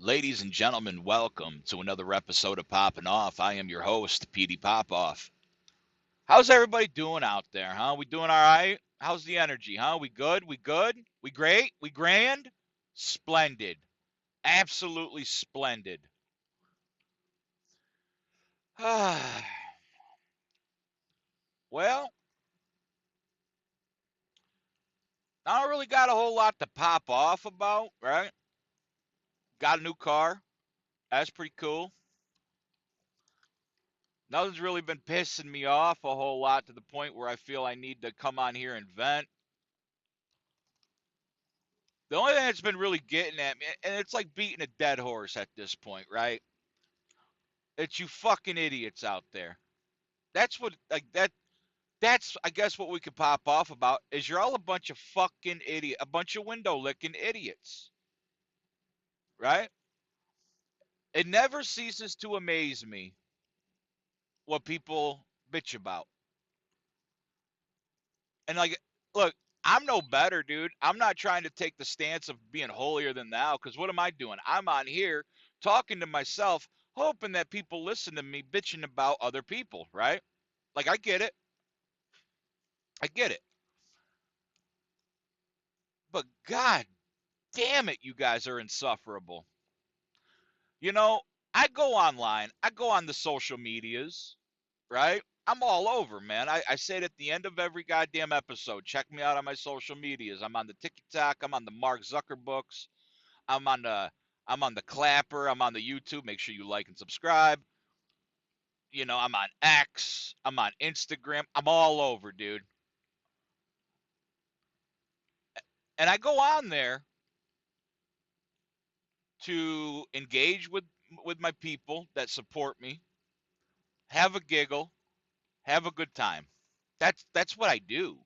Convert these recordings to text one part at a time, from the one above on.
Ladies and gentlemen, welcome to another episode of Poppin' Off. I am your host, Pd PopOff. How's everybody doing out there, huh? We doing all right? How's the energy, huh? We good? We good? We great? We grand? Splendid. Absolutely splendid. Well, I don't really got a whole lot to pop off about, right? Got a new car. That's pretty cool. Nothing's really been pissing me off a whole lot to the point where I feel I need to come on here and vent. The only thing that's been really getting at me, and it's like beating a dead horse at this point, right? It's you fucking idiots out there. That's what, like, that's, I guess, what we could pop off about is you're all a bunch of fucking idiot, a bunch of window licking idiots, right? It never ceases to amaze me what people bitch about. And, like, look, I'm no better, dude. I'm not trying to take the stance of being holier than thou, because what am I doing? I'm on here talking to myself, hoping that people listen to me bitching about other people, right? Like, I get it. I get it. But god damn it, you guys are insufferable. You know, I go online, I go on the social medias, right? I'm all over, man. I say it at the end of every goddamn episode. Check me out on my social medias. I'm on the TikTok, I'm on the Mark Zuckerbergs, I'm on the I'm on the Clapper, I'm on the YouTube. Make sure you like and subscribe. You know, I'm on X, I'm on Instagram, I'm all over, dude. And I go on there to engage with my people that support me, have a giggle, have a good time. That's what I do.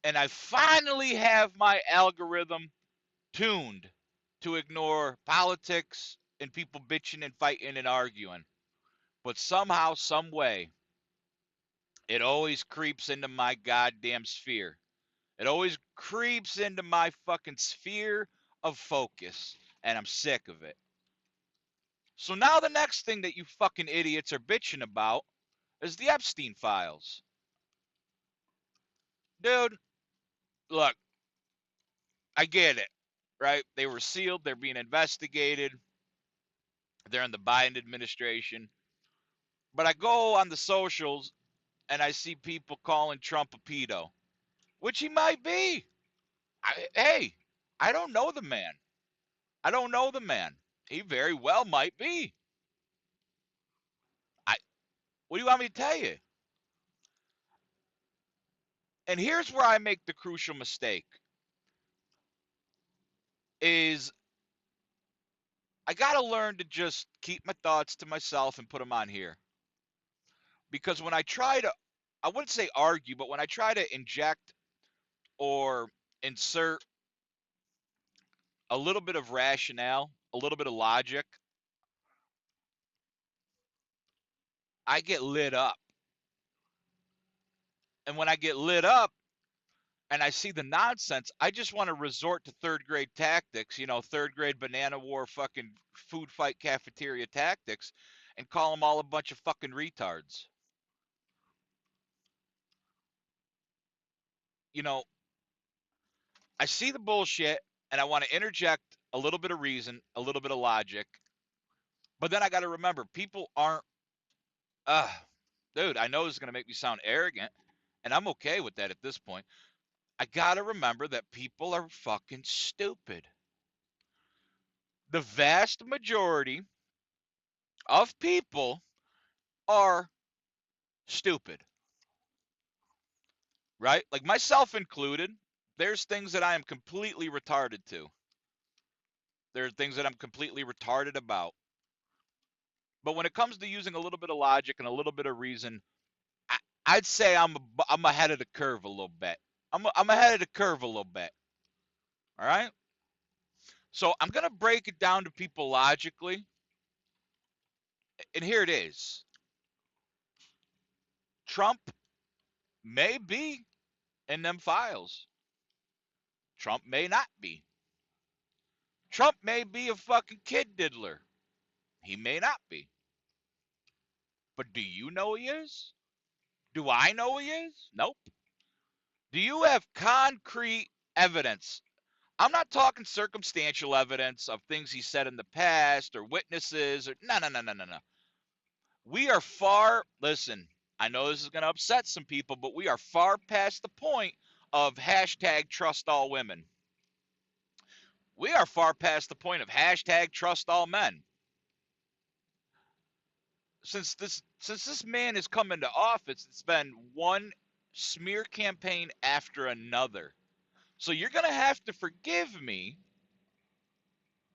And I finally have my algorithm tuned to ignore politics and people bitching and fighting and arguing. But somehow, some way, it always creeps into my goddamn sphere. It always creeps into my fucking sphere of focus, and I'm sick of it. So now the next thing that you fucking idiots are bitching about is the Epstein files. Dude, look, I get it, right? They were sealed, they're being investigated, they're in the Biden administration. But I go on the socials and I see people calling Trump a pedo, which he might be. Hey, I don't know the man. I don't know the man. He very well might be. I What do you want me to tell you? And here's where I make the crucial mistake is I got to learn to just keep my thoughts to myself and put them on here. Because when I try to, I wouldn't say argue, but when I try to inject or insert a little bit of rationale, a little bit of logic, I get lit up. And when I get lit up and I see the nonsense, I just want to resort to third grade tactics, third grade banana war fucking food fight cafeteria tactics and call them all a bunch of fucking retards. You know, I see the bullshit and I want to interject a little bit of reason, a little bit of logic. But then I got to remember people aren't, uh, dude, I know this is going to make me sound arrogant, and I'm okay with that at this point. I got to remember that people are fucking stupid. The vast majority of people are stupid, right? Like myself included, there's things that I am completely retarded to. There are things that I'm completely retarded about. But when it comes to using a little bit of logic and a little bit of reason, I, I'd say I'm ahead of the curve a little bit. I'm ahead of the curve a little bit. All right. So I'm gonna break it down to people logically, and here it is. Trump may be in them files. Trump may not be. Trump may be a fucking kid diddler. He may not be. But do you know he is? Do I know he is? Nope. Do you have concrete evidence? I'm not talking circumstantial evidence of things he said in the past or witnesses or no. We are far, listen, I know this is going to upset some people, but we are far past the point of hashtag trust all women. We are far past the point of hashtag trust all men. Since this man has come into office, it's been one smear campaign after another. So you're going to have to forgive me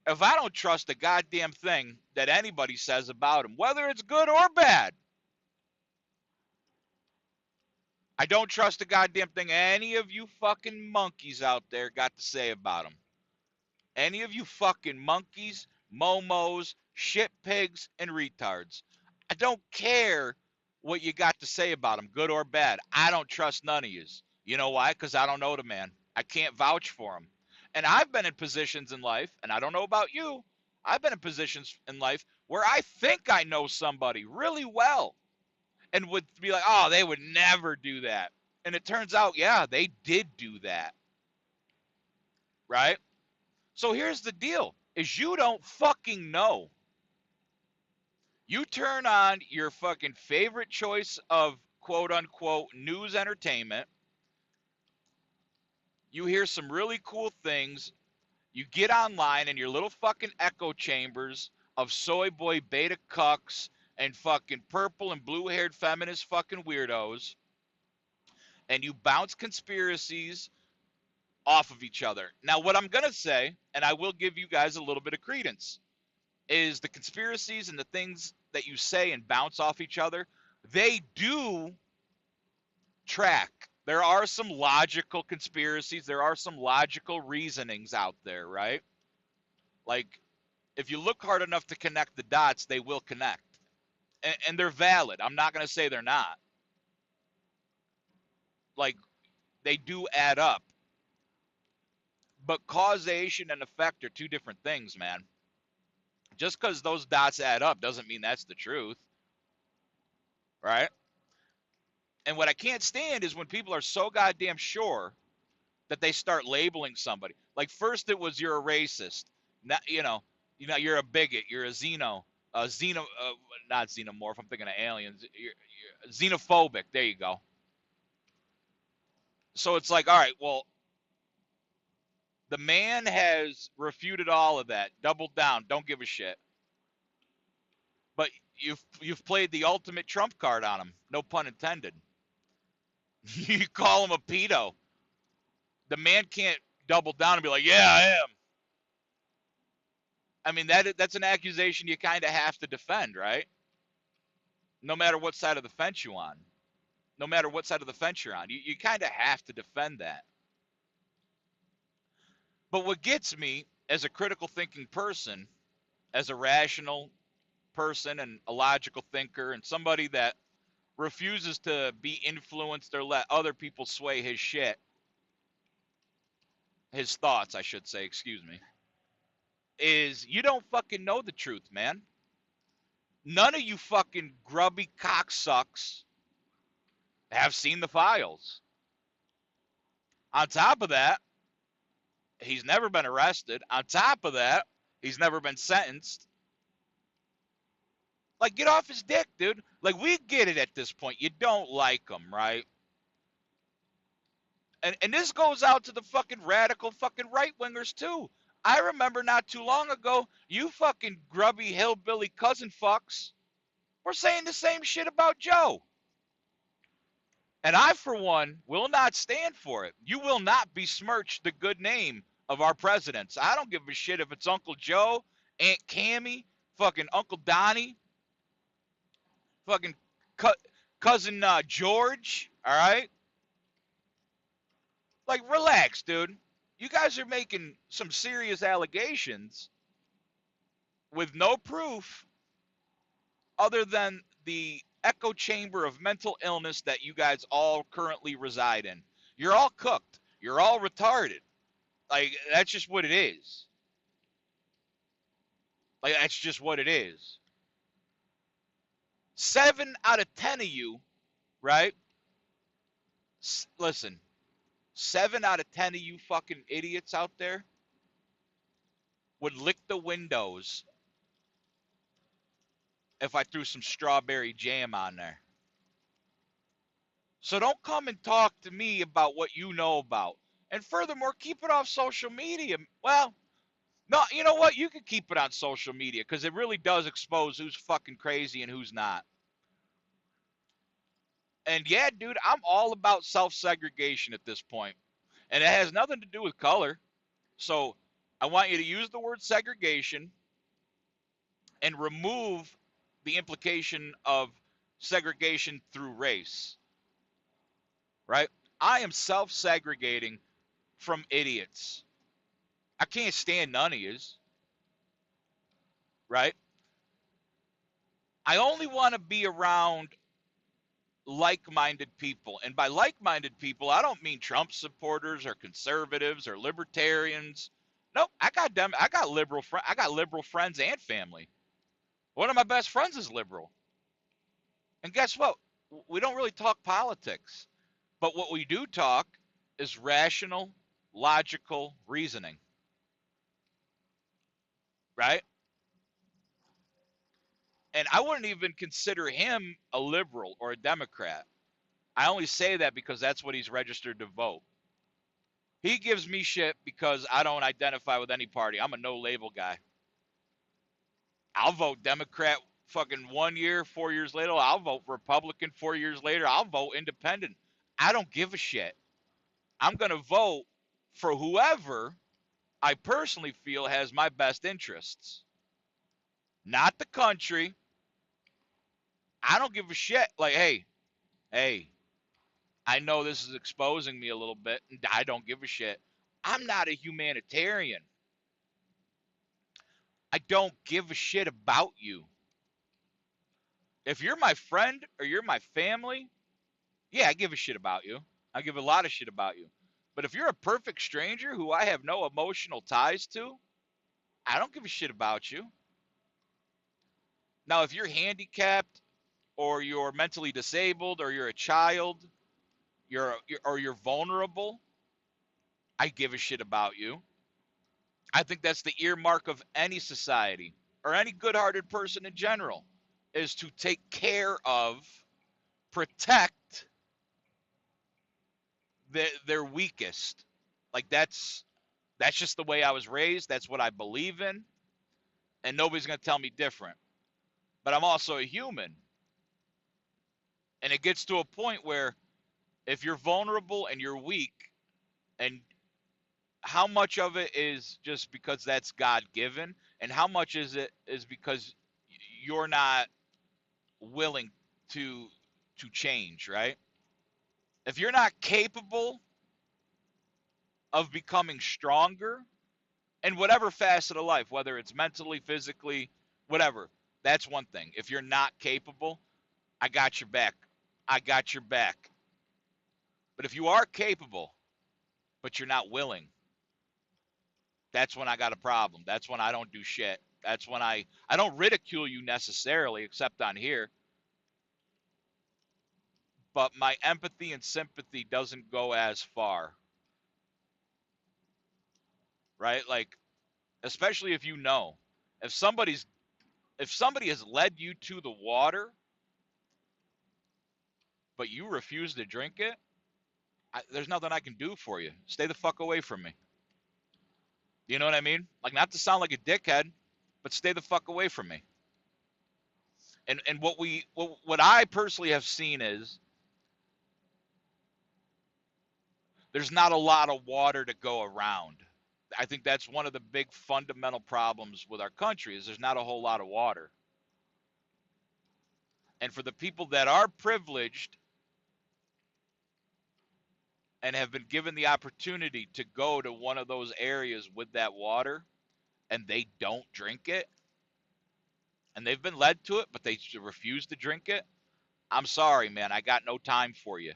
if I don't trust a goddamn thing that anybody says about him, whether it's good or bad. I don't trust a goddamn thing any of you fucking monkeys out there got to say about him. Any of you fucking monkeys, momos, shit pigs, and retards. I don't care what you got to say about him, good or bad. I don't trust none of yous. You know why? Because I don't know the man. I can't vouch for him. And I've been in positions in life, and I don't know about you, I've been in positions in life where I think I know somebody really well and would be like, oh, they would never do that. And it turns out, yeah, they did do that. Right? So here's the deal, is you don't fucking know. You turn on your fucking favorite choice of quote unquote news entertainment. You hear some really cool things. You get online in your little fucking echo chambers of soy boy beta cucks and fucking purple and blue haired feminist fucking weirdos. And you bounce conspiracies off of each other. Now, what I'm going to say, and I will give you guys a little bit of credence, is the conspiracies and the things that you say and bounce off each other, they do track. There are some logical conspiracies. There are some logical reasonings out there, right? Like, if you look hard enough to connect the dots, they will connect. And they're valid. I'm not going to say they're not. Like, they do add up. But causation and effect are two different things, man. Just because those dots add up doesn't mean that's the truth. Right? And what I can't stand is when people are so goddamn sure that they start labeling somebody. Like first it was you're a racist. Now, you're a bigot. You're not xenomorph. I'm thinking of aliens. You're xenophobic. There you go. So it's like, all right, well, the man has refuted all of that, doubled down, don't give a shit. But you've played the ultimate trump card on him, no pun intended. You call him a pedo. The man can't double down and be like, yeah, I am. I mean, that's an accusation you kind of have to defend, right? No matter what side of the fence you're on. No matter what side of the fence you're on. You kind of have to defend that. But what gets me as a critical thinking person, as a rational person and a logical thinker and somebody that refuses to be influenced or let other people sway his shit, his thoughts, I should say, excuse me, is you don't fucking know the truth, man. None of you fucking grubby cocksucks have seen the files. On top of that, he's never been arrested. On top of that, he's never been sentenced. Like, get off his dick, dude. Like, we get it at this point. You don't like him, right? And this goes out to the fucking radical fucking right-wingers, too. I remember not too long ago, you fucking grubby hillbilly cousin fucks were saying the same shit about Joe. And I, for one, will not stand for it. You will not besmirch the good name of our presidents. I don't give a shit if it's Uncle Joe, Aunt Cammy, fucking Uncle Donnie, fucking cousin George, all right? Like, relax, dude. You guys are making some serious allegations with no proof other than the echo chamber of mental illness that you guys all currently reside in. You're all cooked. You're all retarded. Like, that's just what it is. Like, that's just what it is. 7 out of 10 of you, right? Listen, 7 out of 10 of you fucking idiots out there would lick the windows if I threw some strawberry jam on there. So don't come and talk to me about what you know about. And furthermore, keep it off social media. Well, no, you know what? You can keep it on social media because it really does expose who's fucking crazy and who's not. And yeah, dude, I'm all about self-segregation at this point. And it has nothing to do with color. So I want you to use the word segregation and remove the implication of segregation through race, right? I am self-segregating from idiots. I can't stand none of yous, right? I only want to be around like-minded people. And by like-minded people, I don't mean Trump supporters or conservatives or libertarians. Nope, I got liberal friends and family. One of my best friends is liberal. And guess what? We don't really talk politics. But what we do talk is rational, logical reasoning, right? And I wouldn't even consider him a liberal or a Democrat. I only say that because that's what he's registered to vote. He gives me shit because I don't identify with any party. I'm a no label guy. I'll vote Democrat fucking 1 year, 4 years later. I'll vote Republican 4 years later. I'll vote independent. I don't give a shit. I'm going to vote for whoever I personally feel has my best interests, not the country. I don't give a shit. Like, hey, I know this is exposing me a little bit, and I don't give a shit. I'm not a humanitarian. I don't give a shit about you. If you're my friend or you're my family, yeah, I give a shit about you. I give a lot of shit about you. But if you're a perfect stranger who I have no emotional ties to, I don't give a shit about you. Now, if you're handicapped or you're mentally disabled or you're a child, you're vulnerable, I give a shit about you. I think that's the earmark of any society or any good-hearted person in general, is to take care of, protect their weakest. Like that's just the way I was raised. That's what I believe in, and nobody's gonna tell me different. But I'm also a human, and it gets to a point where if you're vulnerable and you're weak, and how much of it is just because that's God given, and how much is because you're not willing to change, right? If you're not capable of becoming stronger in whatever facet of life, whether it's mentally, physically, whatever, that's one thing. If you're not capable, I got your back. I got your back. But if you are capable, but you're not willing, that's when I got a problem. That's when I don't do shit. That's when I don't ridicule you necessarily, except on here. But my empathy and sympathy doesn't go as far, right? Like, especially if you know, if somebody's if somebody has led you to the water, but you refuse to drink it, there's nothing I can do for you. Stay the fuck away from me. You know what I mean? Like, not to sound like a dickhead, but stay the fuck away from me. And what I personally have seen is there's not a lot of water to go around. I think that's one of the big fundamental problems with our country is there's not a whole lot of water. And for the people that are privileged and have been given the opportunity to go to one of those areas with that water and they don't drink it, and they've been led to it, but they refuse to drink it, I'm sorry, man. I got no time for you.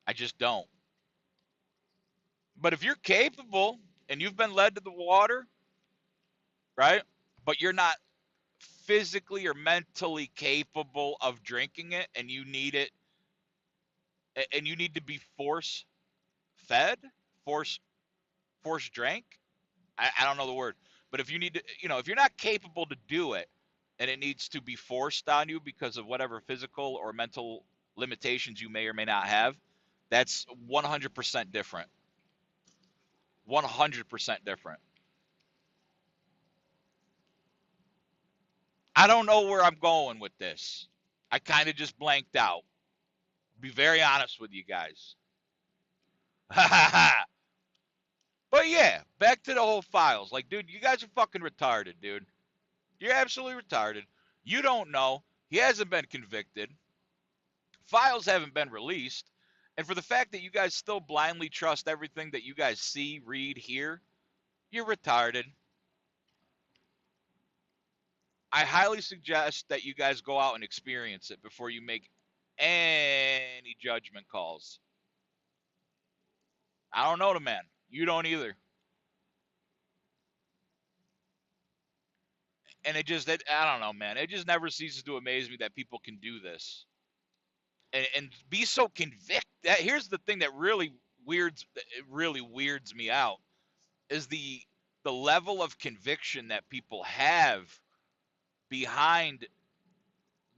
I just don't. But if you're capable and you've been led to the water, right? But you're not physically or mentally capable of drinking it, and you need it, and you need to be force fed, force force drank. I don't know the word, but if you need to, if you're not capable to do it, and it needs to be forced on you because of whatever physical or mental limitations you may or may not have, that's 100% different. 100% different. I don't know where I'm going with this. I kind of just blanked out. Be very honest with you guys. But yeah, back to the whole files. Like, dude, you guys are fucking retarded, dude. You're absolutely retarded. You don't know. He hasn't been convicted. Files haven't been released. And for the fact that you guys still blindly trust everything that you guys see, read, hear, you're retarded. I highly suggest that you guys go out and experience it before you make any judgment calls. I don't know the man. You don't either. And I don't know, man. It just never ceases to amaze me that people can do this and be so convicted. Here's the thing that really weirds me out is the level of conviction that people have behind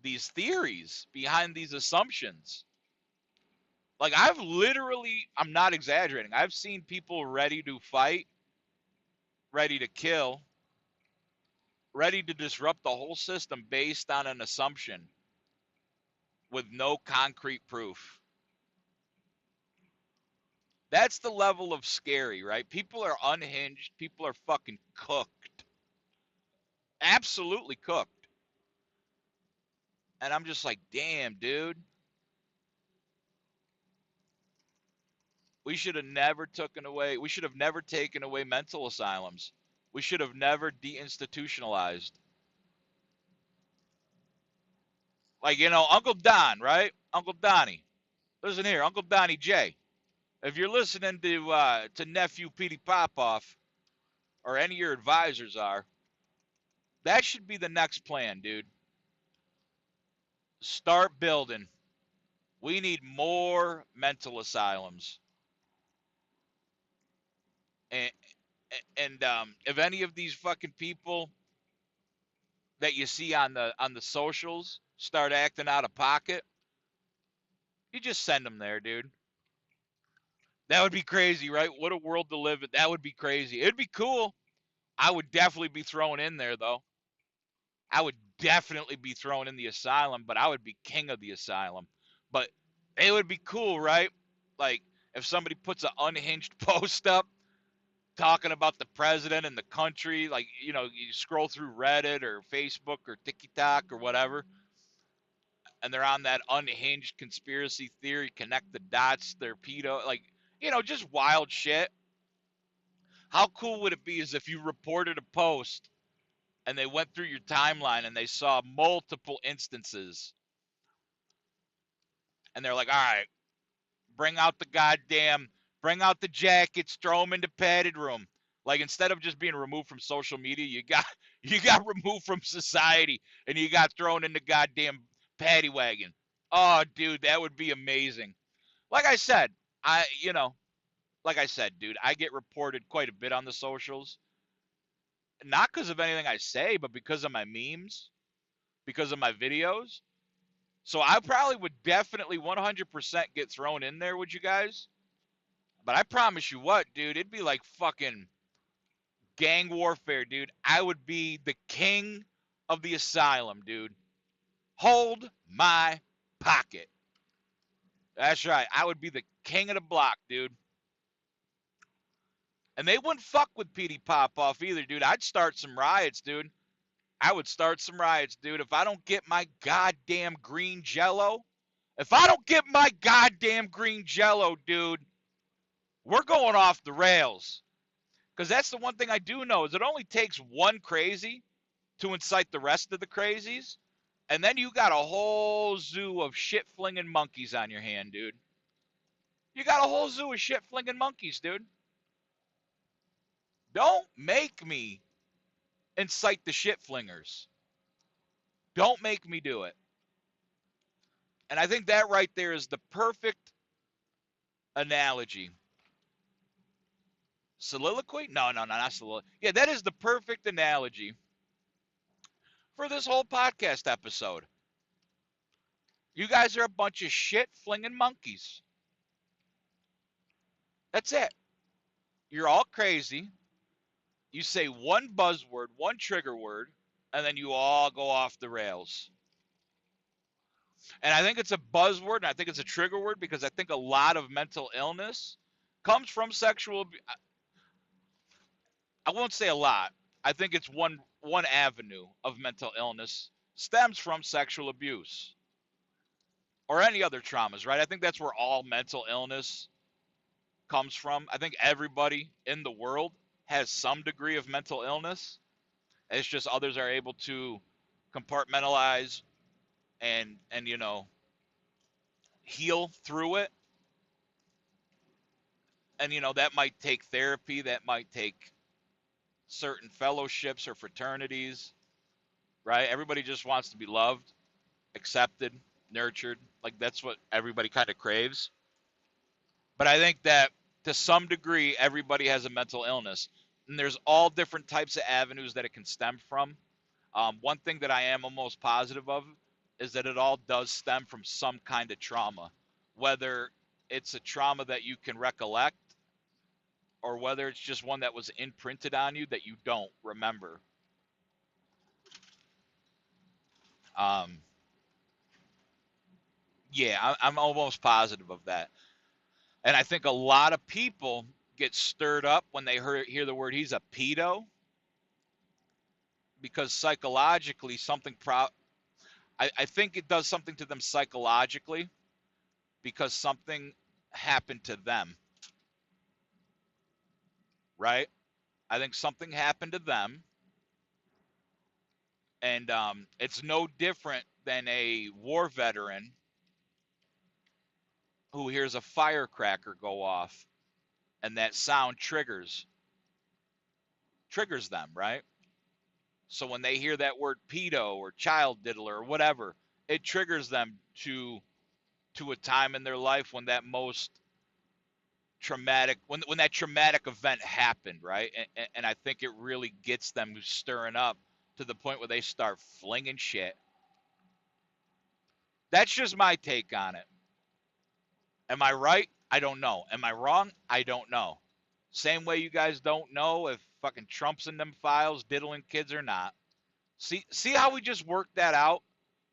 these theories, behind these assumptions. Like I'm not exaggerating. I've seen people ready to fight, ready to kill, ready to disrupt the whole system based on an assumption with no concrete proof. That's the level of scary, right? People are unhinged. People are fucking cooked. Absolutely cooked. And I'm just like, damn, dude. We should have never taken away mental asylums. We should have never deinstitutionalized. Like, Uncle Don, right? Uncle Donnie. Listen here, Uncle Donnie J. If you're listening to nephew Pd PopOff, or any of your advisors are, that should be the next plan, dude. Start building. We need more mental asylums. And if any of these fucking people that you see on the socials start acting out of pocket, you just send them there, dude. That would be crazy, right? What a world to live in. That would be crazy. It'd be cool. I would definitely be thrown in there, though. I would definitely be thrown in the asylum, but I would be king of the asylum. But it would be cool, right? Like, if somebody puts an unhinged post up talking about the president and the country, like, you scroll through Reddit or Facebook or TikTok or whatever, and they're on that unhinged conspiracy theory, connect the dots, they're pedo, like, just wild shit. How cool would it be is if you reported a post and they went through your timeline and they saw multiple instances and they're like, all right, bring out the jackets, throw them into padded room. Like, instead of just being removed from social media, you got removed from society and you got thrown in the goddamn paddy wagon. Oh, dude, that would be amazing. Like I said, I you know, like I said, dude, I get reported quite a bit on the socials. Not because of anything I say, but because of my memes, because of my videos. So I probably would definitely 100% get thrown in there with you guys. But I promise you what, dude, it'd be like fucking gang warfare, dude. I would be the king of the asylum, dude. Hold my pocket. That's right. I would be the king of the block, dude. And they wouldn't fuck with PD PopOff either, dude. I'd start some riots, dude. I would start some riots, dude. If I don't get my goddamn green jello, dude, we're going off the rails. Because that's the one thing I do know is it only takes one crazy to incite the rest of the crazies. And then you got a whole zoo of shit flinging monkeys on your hand, dude. You got a whole zoo of shit flinging monkeys, dude. Don't make me incite the shit flingers. Don't make me do it. And I think that right there is the perfect analogy. Soliloquy? No, not soliloquy. Yeah, that is the perfect analogy for this whole podcast episode. You guys are a bunch of shit flinging monkeys. That's it. You're all crazy. You say one buzzword, one trigger word, and then you all go off the rails. And I think it's a buzzword and I think it's a trigger word because I think a lot of mental illness comes from sexual abuse. I won't say a lot. I think it's one avenue of mental illness stems from sexual abuse or any other traumas, right? I think that's where all mental illness comes from. I think everybody in the world has some degree of mental illness. It's just others are able to compartmentalize and heal through it. And that might take therapy, that might take certain fellowships or fraternities, right? Everybody just wants to be loved, accepted, nurtured. Like that's what everybody kind of craves. But I think that to some degree, everybody has a mental illness. And there's all different types of avenues that it can stem from. One thing that I am almost positive of is that it all does stem from some kind of trauma, whether it's a trauma that you can recollect or whether it's just one that was imprinted on you that you don't remember. Yeah, I'm almost positive of that. And I think a lot of people get stirred up when they hear the word he's a pedo because psychologically something I think it does something to them psychologically because something happened to them, right? I think something happened to them, and it's no different than a war veteran who hears a firecracker go off, and that sound triggers them, right? So when they hear that word pedo or child diddler or whatever, it triggers them to a time in their life when that most traumatic when that traumatic event happened, right? And I think it really gets them stirring up to the point where they start flinging shit. That's just my take on it. Am I right? I don't know. Am I wrong? I don't know. Same way you guys don't know if fucking Trump's in them files diddling kids or not. See how we just worked that out?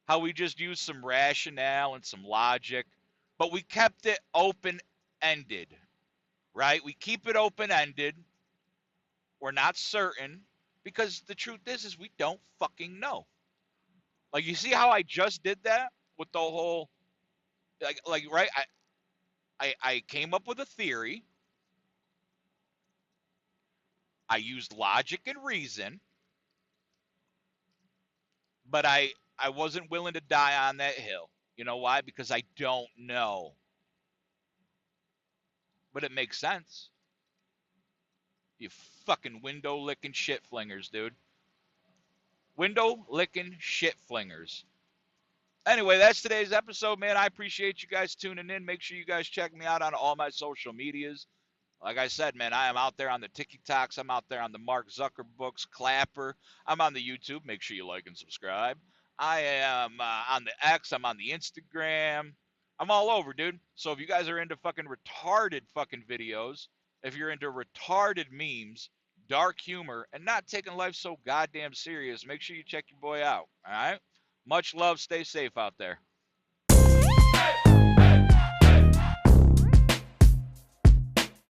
How we just used some rationale and some logic, but we kept it open-ended, right? We keep it open-ended. We're not certain because the truth is we don't fucking know. Like you see how I just did that with the whole like right? I came up with a theory. I used logic and reason, but I wasn't willing to die on that hill. You know why? Because I don't know. But it makes sense. You fucking window licking shit flingers, dude. Window licking shit flingers. Anyway, that's today's episode, man. I appreciate you guys tuning in. Make sure you guys check me out on all my social medias. Like I said, man, I am out there on the Tik Toks. I'm out there on the Mark Zuckerbergs, Clapper. I'm on the YouTube. Make sure you like and subscribe. I am on the X. I'm on the Instagram. I'm all over, dude. So if you guys are into fucking retarded fucking videos, if you're into retarded memes, dark humor, and not taking life so goddamn serious, make sure you check your boy out, all right? Much love. Stay safe out there.